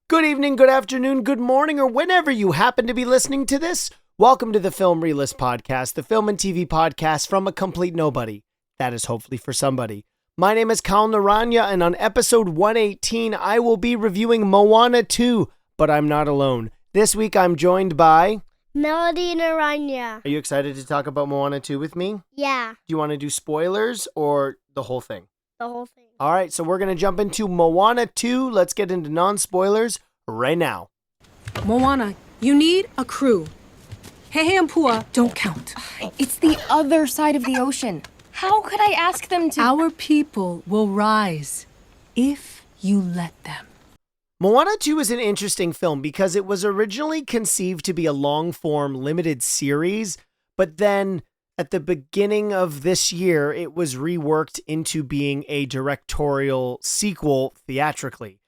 Good evening, good afternoon, good morning, or whenever you happen to be listening to this. Welcome to the Film Realist Podcast, the film and TV podcast from a complete nobody. That is hopefully for somebody. My name is Kal Naranya, and on episode 118, I will be reviewing Moana 2, but I'm not alone. This week, I'm joined by... Melody Naranya. Are you excited to talk about Moana 2 with me? Yeah, Do you want to do spoilers or the whole thing? the whole thing. All right, so we're going to jump into Moana 2. Let's get into non-spoilers right now. Moana, you need a crew. Hehe and Pua don't count. It's the other side of the ocean. How could I ask them to... Our people will rise if you let them. Moana 2 is an interesting film because it was originally conceived to be a long-form limited series, but then at the beginning of this year, it was reworked into being a directorial sequel theatrically.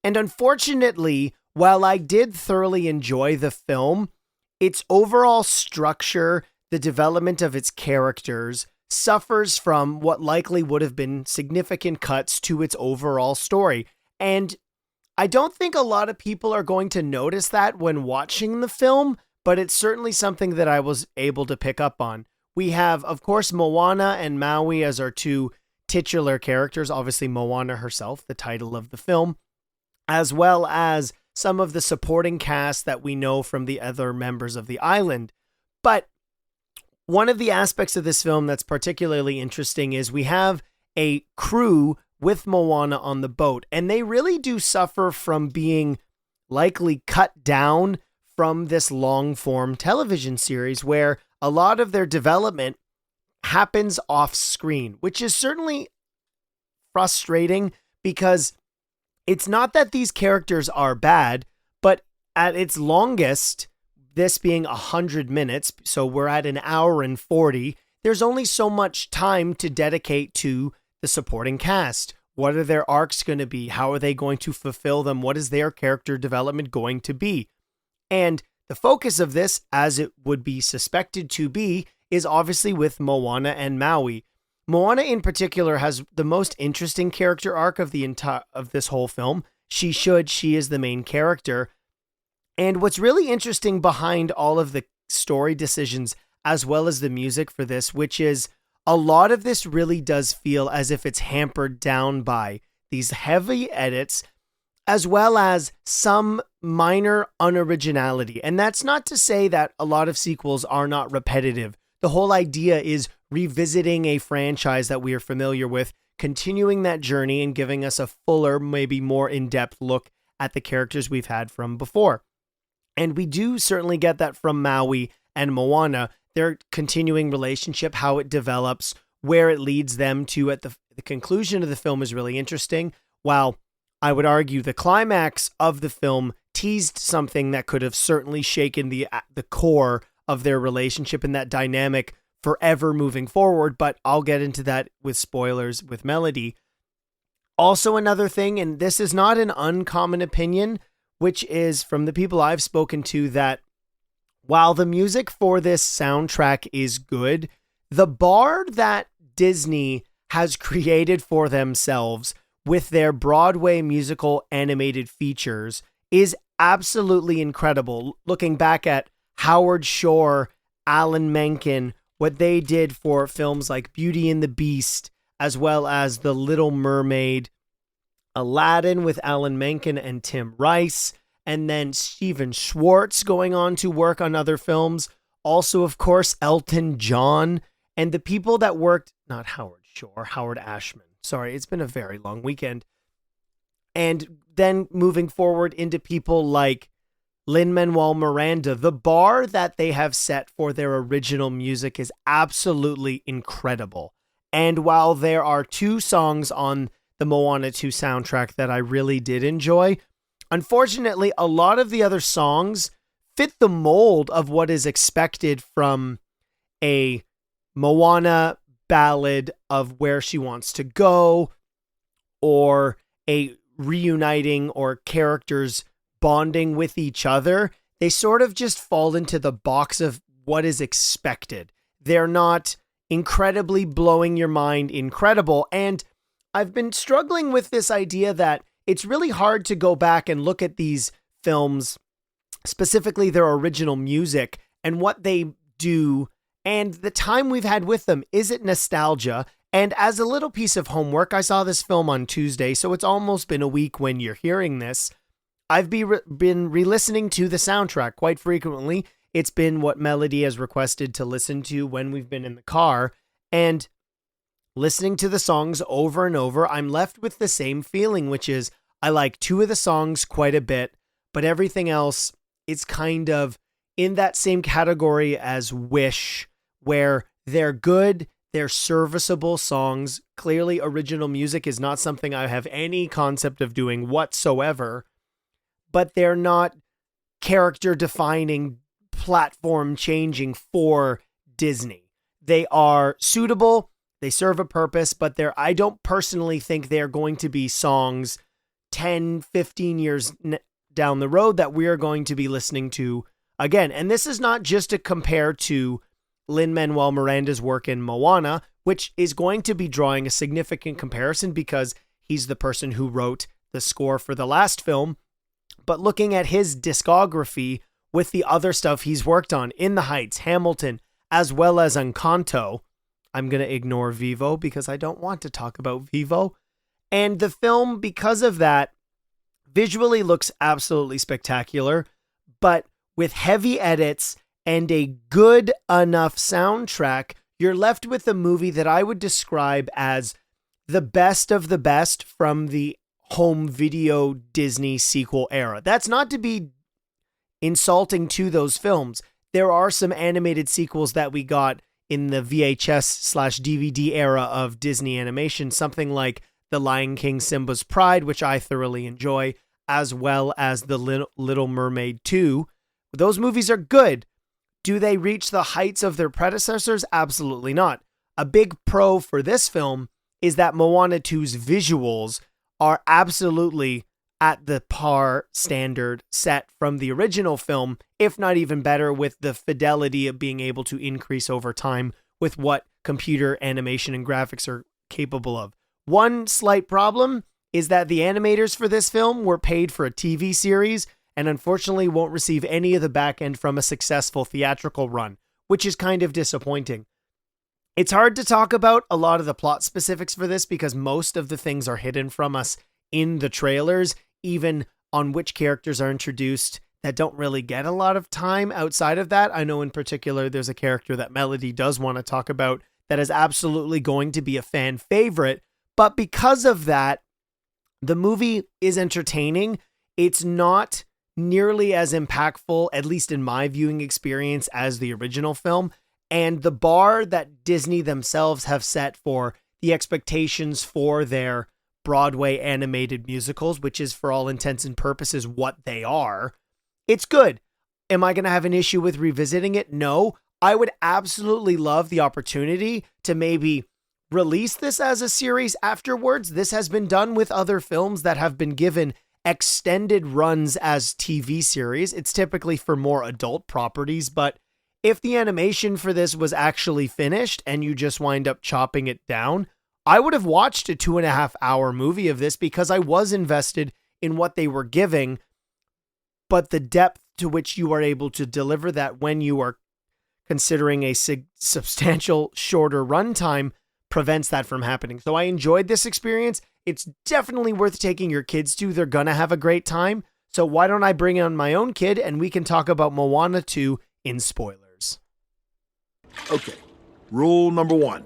And unfortunately, while I did thoroughly enjoy the film, its overall structure, the development of its characters, suffers from what likely would have been significant cuts to its overall story. And I don't think a lot of people are going to notice that when watching the film, but it's certainly something that I was able to pick up on. We have, of course, Moana and Maui as our two titular characters, obviously Moana herself, the title of the film, as well as some of the supporting cast that we know from the other members of the island. But one of the aspects of this film that's particularly interesting is we have a crew with Moana on the boat, and they really do suffer from being likely cut down from this long-form television series where a lot of their development happens off screen, which is certainly frustrating because it's not that these characters are bad, but at its longest, this being 100 minutes, so we're at an hour and 40, there's only so much time to dedicate to the supporting cast. What are their arcs going to be? How are they going to fulfill them? What is their character development going to be? And the focus of this, as it would be suspected to be, is obviously with Moana and Maui. Moana in particular has the most interesting character arc of the of this whole film. She is the main character. And what's really interesting behind all of the story decisions as well as the music for this, which is a lot of this really does feel as if it's hampered down by these heavy edits as well as some minor unoriginality. And that's not to say that a lot of sequels are not repetitive. The whole idea is revisiting a franchise that we are familiar with, continuing that journey and giving us a fuller, maybe more in-depth look at the characters we've had from before. And we do certainly get that from Maui and Moana, their continuing relationship, how it develops, where it leads them to at the conclusion of the film is really interesting. While I would argue the climax of the film teased something that could have certainly shaken the core of their relationship and that dynamic forever moving forward, but I'll get into that with spoilers with Melody. Also another thing, and this is not an uncommon opinion, which is from the people I've spoken to, that while the music for this soundtrack is good, the bar that Disney has created for themselves with their Broadway musical animated features is absolutely incredible. Looking back at Howard Shore, Alan Menken, what they did for films like Beauty and the Beast, as well as The Little Mermaid, Aladdin with Alan Menken and Tim Rice, and then Stephen Schwartz going on to work on other films. Also, of course, Elton John, and the people that worked, not Howard Shore, Howard Ashman. Sorry, it's been a very long weekend. And then moving forward into people like Lin-Manuel Miranda, the bar that they have set for their original music is absolutely incredible. And while there are two songs on the Moana 2 soundtrack that I really did enjoy, unfortunately, a lot of the other songs fit the mold of what is expected from a Moana ballad of where she wants to go, or a reuniting or characters bonding with each other. They sort of just fall into the box of what is expected. They're not incredibly blowing your mind incredible. And I've been struggling with this idea that it's really hard to go back and look at these films, specifically their original music and what they do and the time we've had with them. Is it nostalgia? And as a little piece of homework, I saw this film on Tuesday, so it's almost been a week when you're hearing this. I've been re-listening to the soundtrack quite frequently. It's been what Melody has requested to listen to when we've been in the car. And listening to the songs over and over, I'm left with the same feeling, which is I like 2 of the songs quite a bit, but everything else is kind of in that same category as Wish, where they're good, they're serviceable songs. Clearly, original music is not something I have any concept of doing whatsoever, but they're not character-defining, platform-changing for Disney. They are suitable, they serve a purpose, but I don't personally think they're going to be songs 10, 15 years down the road that we are going to be listening to again. And this is not just to compare to Lin-Manuel Miranda's work in Moana, which is going to be drawing a significant comparison because he's the person who wrote the score for the last film. But looking at his discography with the other stuff he's worked on, In the Heights, Hamilton, as well as Encanto, I'm going to ignore Vivo because I don't want to talk about Vivo. And the film, because of that, visually looks absolutely spectacular, but with heavy edits and a good enough soundtrack, you're left with a movie that I would describe as the best of the best from the home video Disney sequel era. That's not to be insulting to those films. There are some animated sequels that we got in the VHS/DVD era of Disney animation, something like The Lion King, Simba's Pride, which I thoroughly enjoy, as well as The Little Mermaid 2. Those movies are good. Do they reach the heights of their predecessors? Absolutely not. A big pro for this film is that Moana 2's visuals are absolutely at the par standard set from the original film, if not even better, with the fidelity of being able to increase over time with what computer animation and graphics are capable of. One slight problem is that the animators for this film were paid for a TV series and unfortunately won't receive any of the back end from a successful theatrical run, which is kind of disappointing. It's hard to talk about a lot of the plot specifics for this because most of the things are hidden from us in the trailers, even on which characters are introduced that don't really get a lot of time outside of that. I know in particular there's a character that Melody does want to talk about that is absolutely going to be a fan favorite, but because of that, the movie is entertaining. It's not nearly as impactful, at least in my viewing experience, as the original film. And the bar that Disney themselves have set for the expectations for their Broadway animated musicals, which is for all intents and purposes what they are, it's good. Am I going to have an issue with revisiting it? No. I would absolutely love the opportunity to maybe release this as a series afterwards. This has been done with other films that have been given extended runs as TV series. It's typically for more adult properties, but if the animation for this was actually finished and you just wind up chopping it down, I would have watched a 2.5 hour movie of this because I was invested in what they were giving, but the depth to which you are able to deliver that when you are considering a substantial shorter runtime prevents that from happening. So I enjoyed this experience. It's definitely worth taking your kids to. They're going to have a great time. So why don't I bring on my own kid and we can talk about Moana 2 in spoilers. Okay, rule number 1.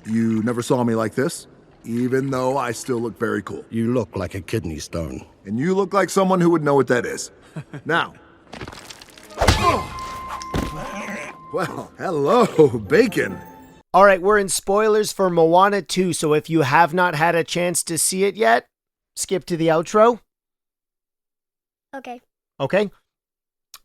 You never saw me like this, even though I still look very cool. You look like a kidney stone. And you look like someone who would know what that is. Now. Well, hello, bacon. All right, we're in spoilers for Moana 2, so if you have not had a chance to see it yet, skip to the outro. Okay. Okay?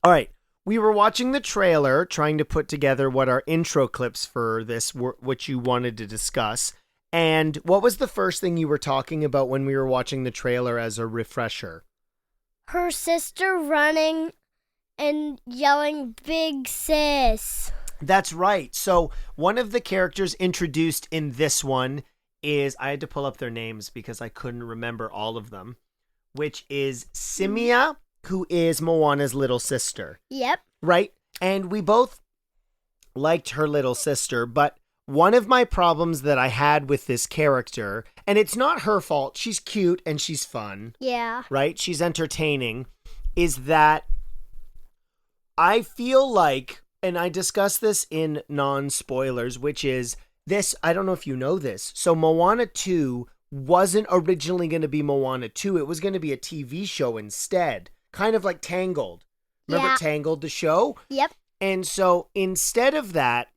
All right. We were watching the trailer, trying to put together what our intro clips for this were, which you wanted to discuss. And what was the first thing you were talking about when we were watching the trailer as a refresher? Her sister running and yelling, "Big sis." That's right. So one of the characters introduced in this one is, I had to pull up their names because I couldn't remember all of them. which is Simia, who is Moana's little sister, Yep. right? And we both liked her little sister, but one of my problems that I had with this character, and it's not her fault, she's cute and she's fun, Yeah. right? She's entertaining, is that I feel like, and I discussed this in non-spoilers, which is this, I don't know if you know this, so Moana 2 wasn't originally going to be Moana 2, it was going to be a TV show instead, kind of like Tangled. Remember Yeah. Tangled, the show? Yep. And so instead of that,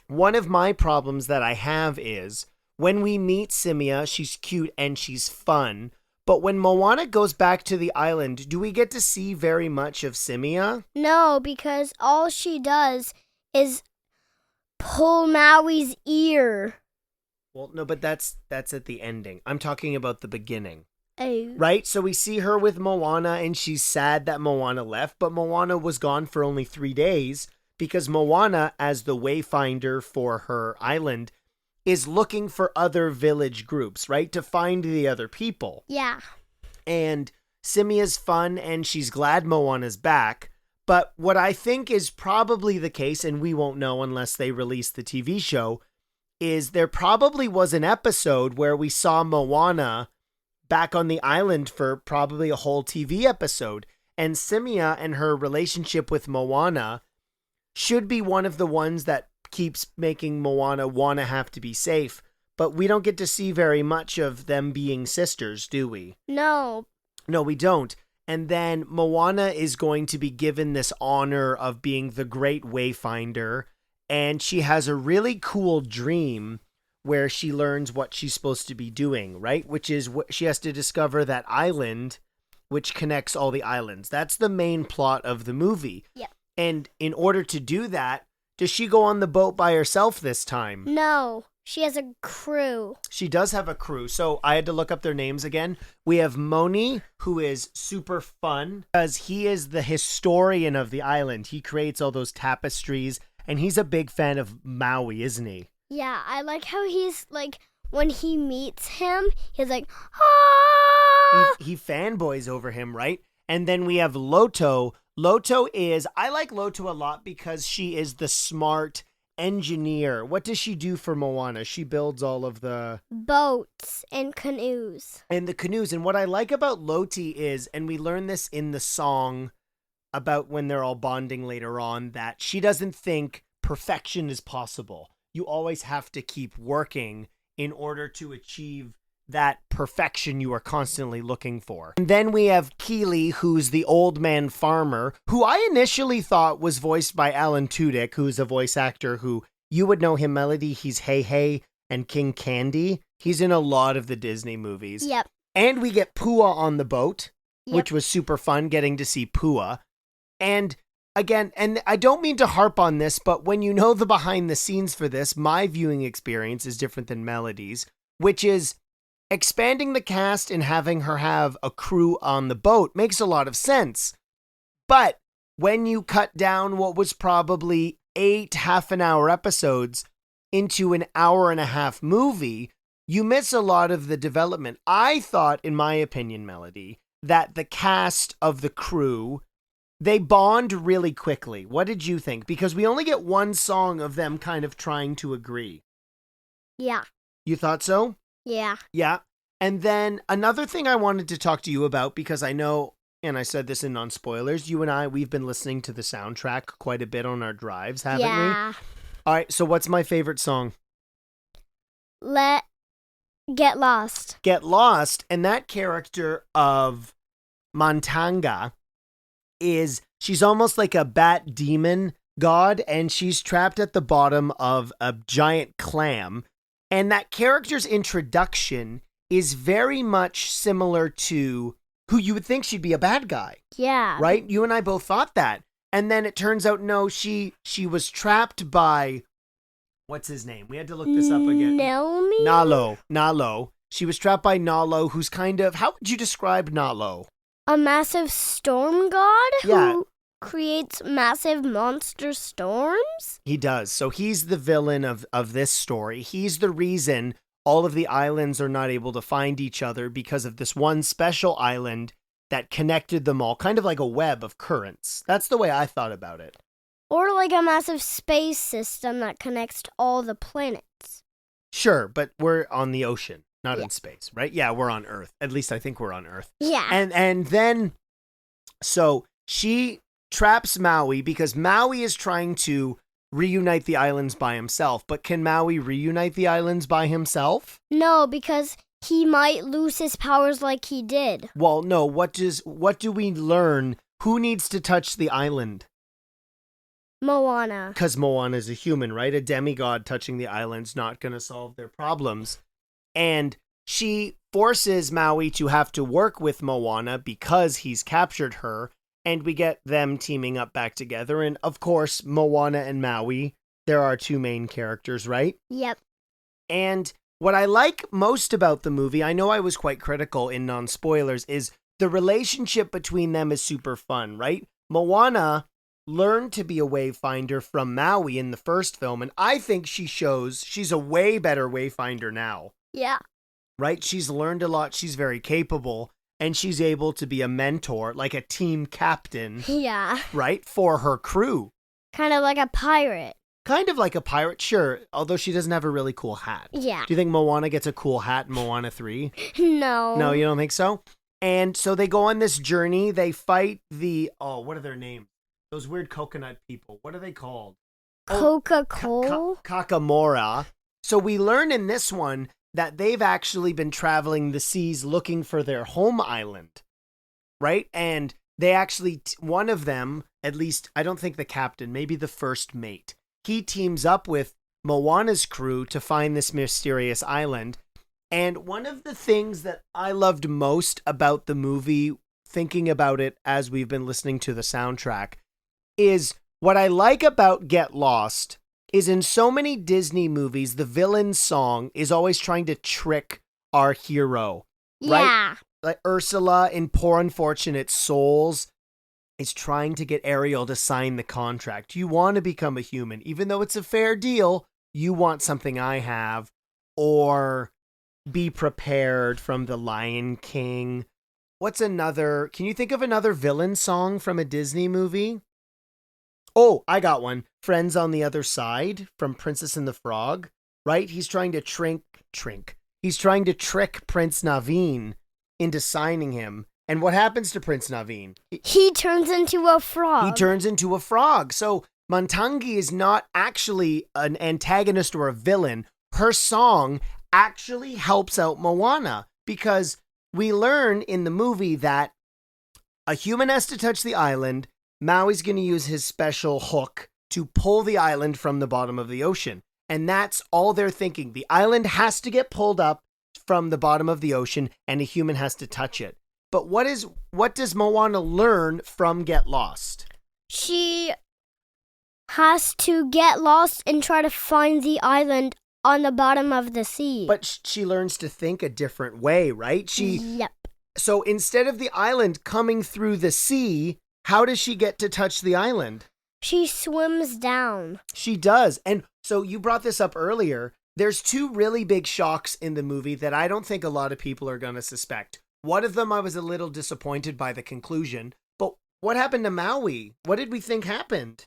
one of my problems that I have is when we meet Simia, she's cute and she's fun. But when Moana goes back to the island, do we get to see very much of Simia? No, because all she does is pull Maui's ear. Well, no, but that's at the ending. I'm talking about the beginning. Oh. Right? So we see her with Moana and she's sad that Moana left, but Moana was gone for only 3 days because Moana, as the wayfinder for her island, is looking for other village groups, right? To find the other people. Yeah. And Simia's fun and she's glad Moana's back. But what I think is probably the case, and we won't know unless they release the TV show, is there probably was an episode where we saw Moana back on the island for probably a whole TV episode. And Simia and her relationship with Moana should be one of the ones that keeps making Moana want to have to be safe. But we don't get to see very much of them being sisters, do we? No. No, we don't. And then Moana is going to be given this honor of being the great wayfinder. And she has a really cool dream where she learns what she's supposed to be doing, right? Which is she has to discover that island which connects all the islands. That's the main plot of the movie. Yeah. And in order to do that, does she go on the boat by herself this time? No. She has a crew. She does have a crew. So I had to look up their names again. We have Moni, who is super fun because he is the historian of the island. He creates all those tapestries and he's a big fan of Maui, isn't he? Yeah, I like how he's like, when he meets him, he's like, ah! He fanboys over him, right? And then we have Loto. Loto is, I like Loto a lot because she is the smart engineer. What does she do for Moana? She builds all of the Boats and canoes. and the canoes. And what I like about Loti is, and we learn this in the song about when they're all bonding later on, that she doesn't think perfection is possible. You always have to keep working in order to achieve that perfection you are constantly looking for. And then we have Keely, who's the old man farmer, who I initially thought was voiced by Alan Tudyk, who's a voice actor who you would know him, Melody. He's Hey Hey and King Candy. He's in a lot of the Disney movies. Yep. And we get Pua on the boat, Yep. which was super fun getting to see Pua. And again, and I don't mean to harp on this, but when you know the behind the scenes for this, my viewing experience is different than Melody's, which is expanding the cast and having her have a crew on the boat makes a lot of sense. But when you cut down what was probably 8 half-an-hour episodes into an hour-and-a-half movie, you miss a lot of the development. I thought, in my opinion, Melody, that the cast of the crew, they bond really quickly. What did you think? Because we only get one song of them kind of trying to agree. Yeah. You thought so? Yeah. Yeah. And then another thing I wanted to talk to you about, because I know, and I said this in non-spoilers, you and I, we've been listening to the soundtrack quite a bit on our drives, haven't we? Yeah. All right, so what's my favorite song? Get Lost. Get Lost. And that character of Montanga she's almost like a bat demon god, and she's trapped at the bottom of a giant clam. And that character's introduction is very much similar to who you would think she'd be a bad guy, Yeah. right? You and I both thought that. And then it turns out, no, she was trapped by, what's his name? We had to look this up again. Naomi? Nalo. She was trapped by Nalo, who's kind of, how would you describe Nalo? A massive storm god Yeah. who creates massive monster storms? He does. So he's the villain of this story. He's the reason all of the islands are not able to find each other because of this one special island that connected them all, kind of like a web of currents. That's the way I thought about it. Or like a massive space system that connects to all the planets. Sure, but we're on the ocean, not Yeah. in space, right? Yeah, we're on Earth. At least I think we're on Earth. Yeah. And then, so she traps Maui because Maui is trying to reunite the islands by himself. But can Maui reunite the islands by himself? No, because he might lose his powers like he did. Well, no. What do we learn? Who needs to touch the island? Moana. Because Moana is a human, right? A demigod touching the island's not going to solve their problems. And she forces Maui to have to work with Moana because he's captured her. And we get them teaming up back together. And of course, Moana and Maui, there are two main characters, right? Yep. And what I like most about the movie, I know I was quite critical in non-spoilers, is the relationship between them is super fun, right? Moana learned to be a wayfinder from Maui in the first film, and I think she's a way better wayfinder now, Yeah. right? She's learned a lot, she's very capable, and she's able to be a mentor, like a team captain, Yeah. right, for her crew. Kind of like a pirate. Kind of like a pirate, sure, although she doesn't have a really cool hat. Yeah. Do you think Moana gets a cool hat in Moana 3? No. No, you don't think so? And so they go on this journey. They fight what are their names? Those weird coconut people. What are they called? Coca-Cola? Kakamora. So we learn in this one that they've actually been traveling the seas looking for their home island, right? And they actually, one of them, at least, I don't think the captain, maybe the first mate, he teams up with Moana's crew to find this mysterious island. And one of the things that I loved most about the movie, thinking about it as we've been listening to the soundtrack, is what I like about Get Lost is in so many Disney movies, the villain's song is always trying to trick our hero, right? Yeah. Like Ursula in Poor Unfortunate Souls is trying to get Ariel to sign the contract. You want to become a human, even though it's a fair deal. You want something I have, or Be Prepared from The Lion King. Can you think of another villain song from a Disney movie? Oh, I got one. Friends on the Other Side from Princess and the Frog, right? He's trying to He's trying to trick Prince Naveen into signing him. And what happens to Prince Naveen? He turns into a frog. He turns into a frog. So Montangi is not actually an antagonist or a villain. Her song actually helps out Moana because we learn in the movie that a human has to touch the island. Maui's going to use his special hook to pull the island from the bottom of the ocean. And that's all they're thinking. The island has to get pulled up from the bottom of the ocean and a human has to touch it. But what does Moana learn from Get Lost? She has to get lost and try to find the island on the bottom of the sea. But she learns to think a different way, right? Yep. So instead of the island coming through the sea, how does she get to touch the island? She swims down. She does. And so you brought this up earlier. There's two really big shocks in the movie that I don't think a lot of people are going to suspect. One of them, I was a little disappointed by the conclusion. But what happened to Maui? What did we think happened?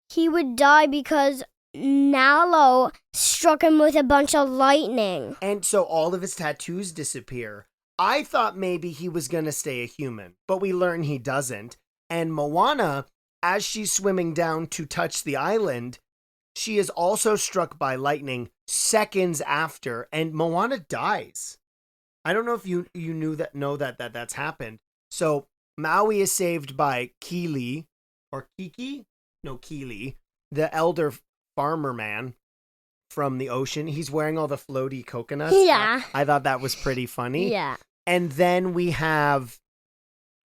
He would die because Nalo struck him with a bunch of lightning. And so all of his tattoos disappear. I thought maybe he was going to stay a human, but we learn he doesn't. And Moana, as she's swimming down to touch the island, she is also struck by lightning seconds after, and Moana dies. I don't know if you know that's happened. So Maui is saved by Kili, or Kiki? No, Kili, the elder farmer man from the ocean. He's wearing all the floaty coconuts. Yeah. I thought that was pretty funny. Yeah. And then we have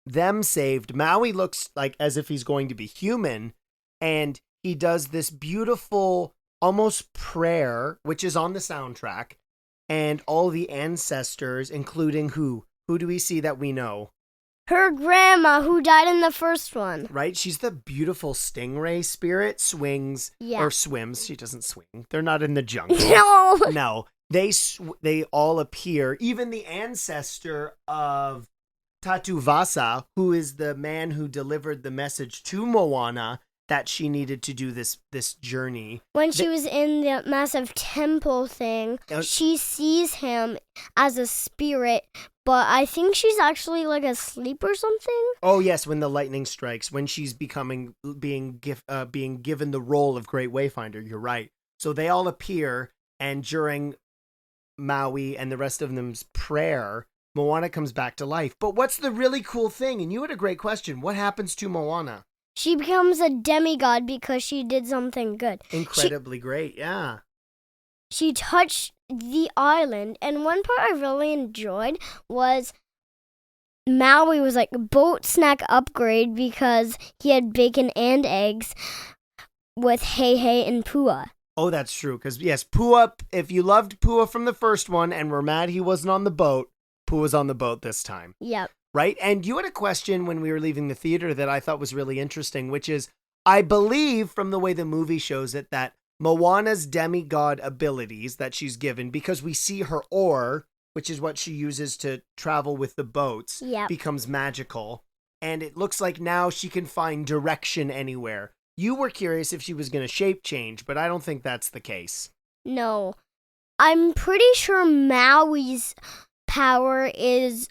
them saved. Maui looks like as if he's going to be human, and he does this beautiful almost prayer, which is on the soundtrack, and all the ancestors, including who? Who do we see that we know? Her grandma, who died in the first one. Right? She's the beautiful stingray spirit, swings Yeah. or swims. She doesn't swing. They're not in the jungle. No. No. They all appear, even the ancestor of Tatuvasa, who is the man who delivered the message to Moana that she needed to do this journey. When she was in the massive temple thing, she sees him as a spirit, but I think she's actually like asleep or something. Oh yes, when the lightning strikes, when she's being given the role of Great Wayfinder. You're right. So they all appear, and during Maui and the rest of them's prayer, Moana comes back to life. But what's the really cool thing? And you had a great question. What happens to Moana? She becomes a demigod because she did something good. Incredibly great, yeah. She touched the island, and one part I really enjoyed was Maui was like boat snack upgrade because he had bacon and eggs with Hey and Pua. Oh, that's true. Because, yes, Pua, if you loved Pua from the first one and were mad he wasn't on the boat, Pua's on the boat this time. Yep. Right? And you had a question when we were leaving the theater that I thought was really interesting, which is, I believe from the way the movie shows it, that Moana's demigod abilities that she's given, because we see her oar, which is what she uses to travel with the boats, becomes magical. And it looks like now she can find direction anywhere. You were curious if she was going to shape change, but I don't think that's the case. No. I'm pretty sure Maui's power is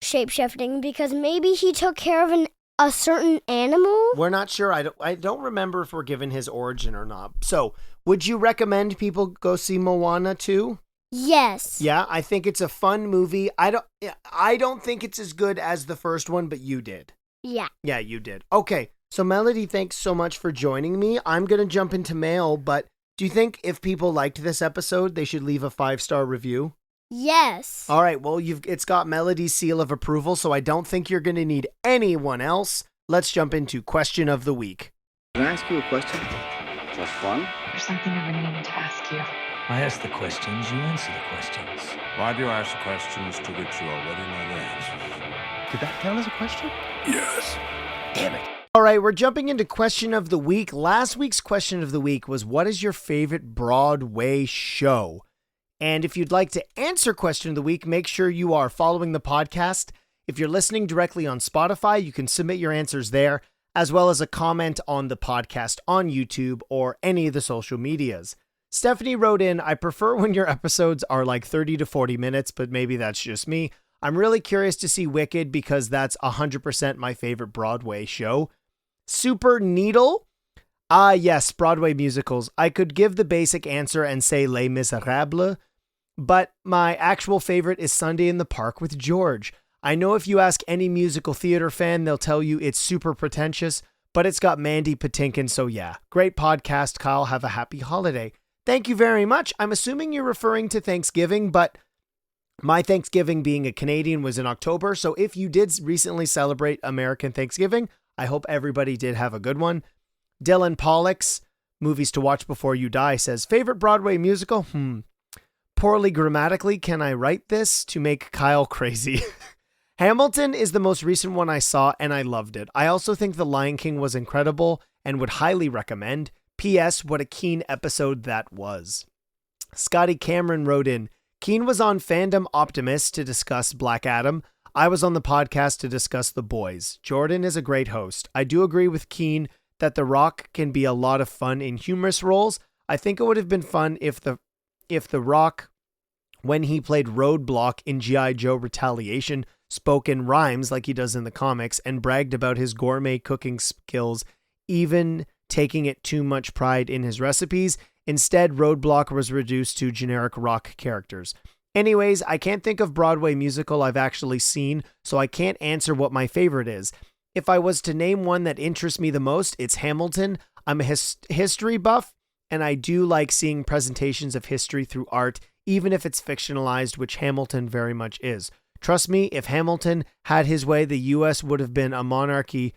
shape-shifting because maybe he took care of a certain animal? We're not sure. I don't remember if we're given his origin or not. So, would you recommend people go see Moana too? Yes. Yeah, I think it's a fun movie. I don't think it's as good as the first one, but you did. Yeah. Yeah, you did. Okay. So, Melody, thanks so much for joining me. I'm going to jump into mail, but do you think if people liked this episode, they should leave a 5-star review? Yes. All right, well, it's got Melody's seal of approval, so I don't think you're going to need anyone else. Let's jump into Question of the Week. Can I ask you a question? Just one? There's something I've been meaning to ask you. I ask the questions, you answer the questions. Why do you ask questions to which you already know the answers? Did that count as a question? Yes. Damn it. All right, we're jumping into Question of the Week. Last week's Question of the Week was, what is your favorite Broadway show? And if you'd like to answer Question of the Week, make sure you are following the podcast. If you're listening directly on Spotify, you can submit your answers there, as well as a comment on the podcast on YouTube or any of the social medias. Stephanie wrote in, I prefer when your episodes are like 30 to 40 minutes, but maybe that's just me. I'm really curious to see Wicked because that's 100% my favorite Broadway show. Super Needle. Yes, Broadway musicals. I could give the basic answer and say Les Miserables, but my actual favorite is Sunday in the Park with George. I know if you ask any musical theater fan, they'll tell you it's super pretentious, but it's got Mandy Patinkin, so yeah. Great podcast, Kyle. Have a happy holiday. Thank you very much. I'm assuming you're referring to Thanksgiving, but my Thanksgiving being a Canadian was in October, so if you did recently celebrate American Thanksgiving, I hope everybody did have a good one. Dylan Pollux, Movies to Watch Before You Die, says, favorite Broadway musical? Poorly grammatically, can I write this to make Kyle crazy? Hamilton is the most recent one I saw, and I loved it. I also think The Lion King was incredible and would highly recommend. P.S. What a Keen episode that was. Scotty Cameron wrote in, Keen was on Fandom Optimist to discuss Black Adam. I was on the podcast to discuss The Boys. Jordan is a great host. I do agree with Keen that The Rock can be a lot of fun in humorous roles. I think it would have been fun if The Rock, when he played Roadblock in G.I. Joe Retaliation, spoke in rhymes like he does in the comics and bragged about his gourmet cooking skills, even taking it too much pride in his recipes. Instead, Roadblock was reduced to generic rock characters. Anyways, I can't think of Broadway musical I've actually seen, so I can't answer what my favorite is. If I was to name one that interests me the most, it's Hamilton. I'm a history buff, and I do like seeing presentations of history through art, even if it's fictionalized, which Hamilton very much is. Trust me, if Hamilton had his way, the US would have been a monarchy.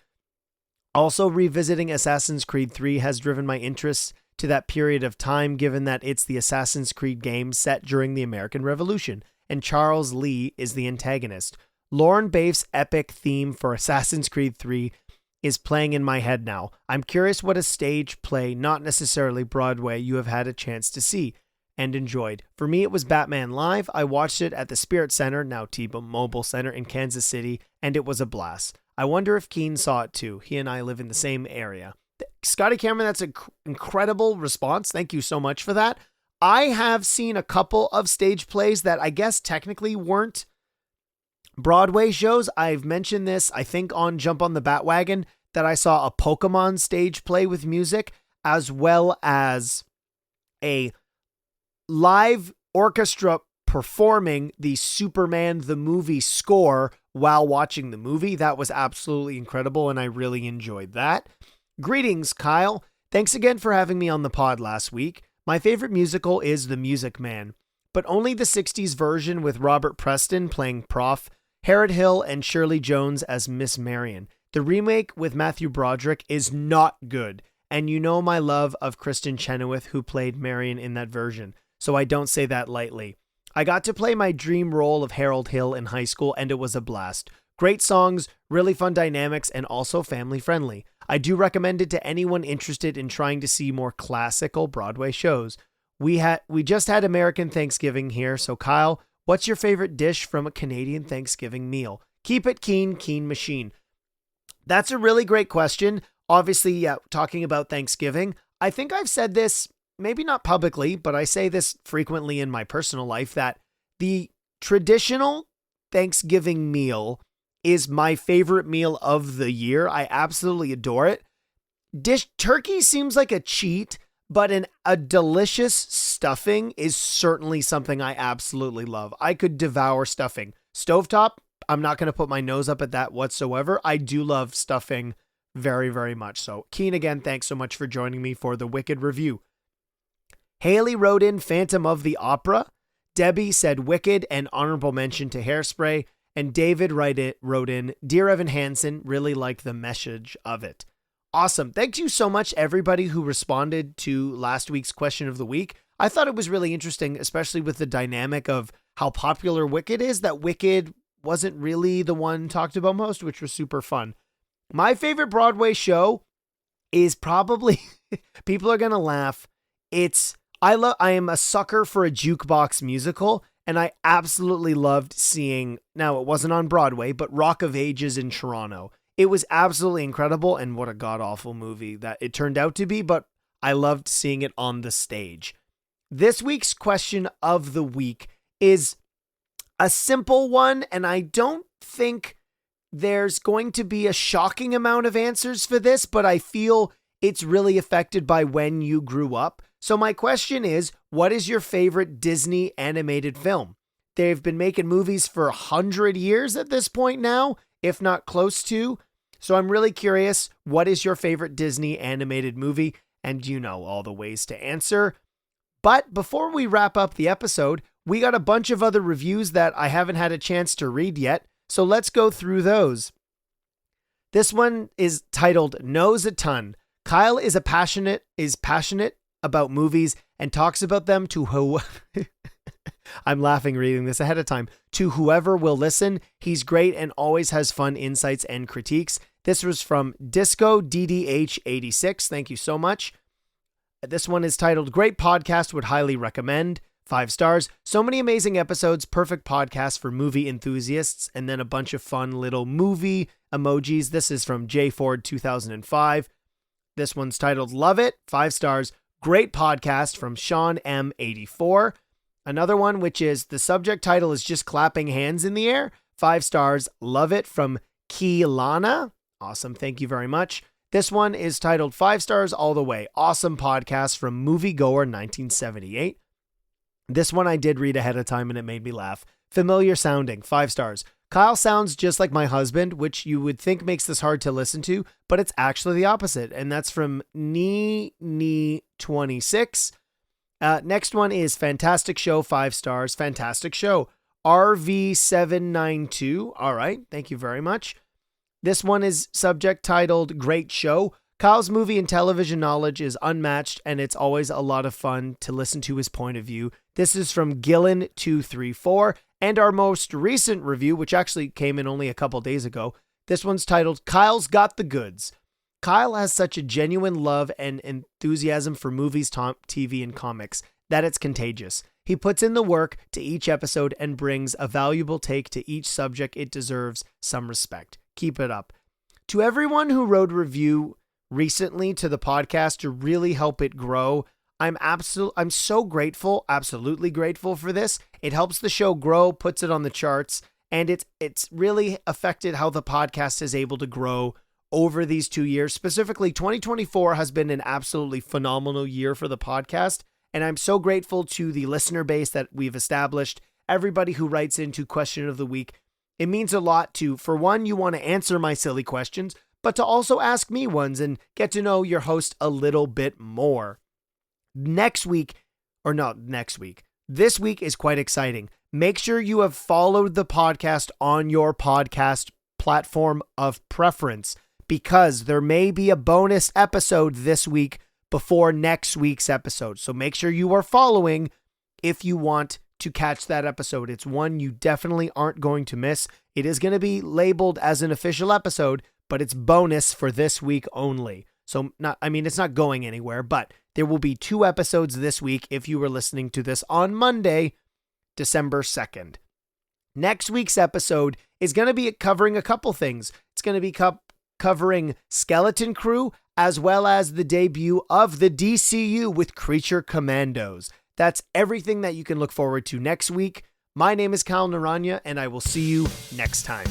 Also, revisiting Assassin's Creed 3 has driven my interest to that period of time, given that it's the Assassin's Creed game set during the American Revolution, and Charles Lee is the antagonist. Lauren Baif's epic theme for Assassin's Creed 3 is playing in my head now. I'm curious what a stage play, not necessarily Broadway, you have had a chance to see. and enjoyed. For me, it was Batman Live. I watched it at the Spirit Center, now T-Mobile Center in Kansas City, and it was a blast. I wonder if Keen saw it too. He and I live in the same area. Scotty Cameron, that's an incredible response. Thank you so much for that. I have seen a couple of stage plays that I guess technically weren't Broadway shows. I've mentioned this, I think, on Jump on the Batwagon, that I saw a Pokemon stage play with music, as well as a live orchestra performing the Superman the movie score while watching the movie. That was absolutely incredible, and I really enjoyed that. Greetings, Kyle. Thanks again for having me on the pod last week. My favorite musical is The Music Man, but only the 60s version with Robert Preston playing Prof, Harrod Hill and Shirley Jones as Miss Marion. The remake with Matthew Broderick is not good, and you know my love of Kristen Chenoweth, who played Marion in that version, so I don't say that lightly. I got to play my dream role of Harold Hill in high school, and it was a blast. Great songs, really fun dynamics, and also family friendly. I do recommend it to anyone interested in trying to see more classical Broadway shows. We just had American Thanksgiving here, so Kyle, what's your favorite dish from a Canadian Thanksgiving meal? Keep it keen machine. That's a really great question. Obviously, yeah, talking about Thanksgiving, I think I've said this, maybe not publicly, but I say this frequently in my personal life, that the traditional Thanksgiving meal is my favorite meal of the year. I absolutely adore it. Turkey seems like a cheat, but a delicious stuffing is certainly something I absolutely love. I could devour stuffing. Stovetop, I'm not going to put my nose up at that whatsoever. I do love stuffing very, very much so. Keen, again, thanks so much for joining me for the Wicked review. Haley wrote in Phantom of the Opera. Debbie said Wicked and honorable mention to Hairspray. And David wrote in, Dear Evan Hansen, really like the message of it. Awesome. Thank you so much, everybody who responded to last week's question of the week. I thought it was really interesting, especially with the dynamic of how popular Wicked is, that Wicked wasn't really the one talked about most, which was super fun. My favorite Broadway show is probably, people are going to laugh, I am a sucker for a jukebox musical, and I absolutely loved seeing, now it wasn't on Broadway, but Rock of Ages in Toronto. It was absolutely incredible, and what a god-awful movie that it turned out to be, but I loved seeing it on the stage. This week's question of the week is a simple one, and I don't think there's going to be a shocking amount of answers for this, but I feel it's really affected by when you grew up. So my question is, what is your favorite Disney animated film? They've been making movies for 100 years at this point now, if not close to. So I'm really curious, what is your favorite Disney animated movie? And you know all the ways to answer. But before we wrap up the episode, we got a bunch of other reviews that I haven't had a chance to read yet. So let's go through those. This one is titled Knows a Ton. Kyle is passionate about movies and talks about them to who I'm laughing reading this ahead of time. To whoever will listen, he's great and always has fun insights and critiques. This was from Disco DDH86. Thank you so much. This one is titled Great Podcast, would highly recommend. 5 stars. So many amazing episodes. Perfect podcast for movie enthusiasts. And then a bunch of fun little movie emojis. This is from J Ford 2005. This one's titled Love It. 5 stars. Great podcast from Sean M84. Another one, which is the subject title is just clapping hands in the air. 5 stars. Love it from Keelana. Awesome. Thank you very much. This one is titled 5 stars all the way. Awesome podcast from Moviegoer 1978. This one I did read ahead of time and it made me laugh. Familiar sounding. 5 stars. Kyle sounds just like my husband, which you would think makes this hard to listen to, but it's actually the opposite. And that's from Nee26. Next one is Fantastic Show, 5 stars. Fantastic Show. RV792. All right. Thank you very much. This one is subject titled Great Show. Kyle's movie and television knowledge is unmatched, and it's always a lot of fun to listen to his point of view. This is from Gillen234, and our most recent review, which actually came in only a couple days ago. This one's titled Kyle's Got the Goods. Kyle has such a genuine love and enthusiasm for movies, TV, and comics. that it's contagious. He puts in the work to each episode and brings a valuable take to each subject. It deserves some respect. Keep it up. To everyone who wrote a review recently to the podcast to really help it grow, I'm so grateful, absolutely grateful for this. It helps the show grow, puts it on the charts, and it's really affected how the podcast is able to grow over these 2 years. Specifically, 2024 has been an absolutely phenomenal year for the podcast, and I'm so grateful to the listener base that we've established, everybody who writes into Question of the Week. It means a lot to, for one, you want to answer my silly questions, but to also ask me ones and get to know your host a little bit more. This week is quite exciting. Make sure you have followed the podcast on your podcast platform of preference, because there may be a bonus episode this week before next week's episode. So make sure you are following if you want to catch that episode. It's one you definitely aren't going to miss. It is going to be labeled as an official episode, but it's bonus for this week only. So it's not going anywhere, but there will be 2 episodes this week if you were listening to this on Monday, December 2nd. Next week's episode is going to be covering a couple things. It's going to be covering Skeleton Crew, as well as the debut of the DCU with Creature Commandos. That's everything that you can look forward to next week. My name is Kyle Naranya, and I will see you next time.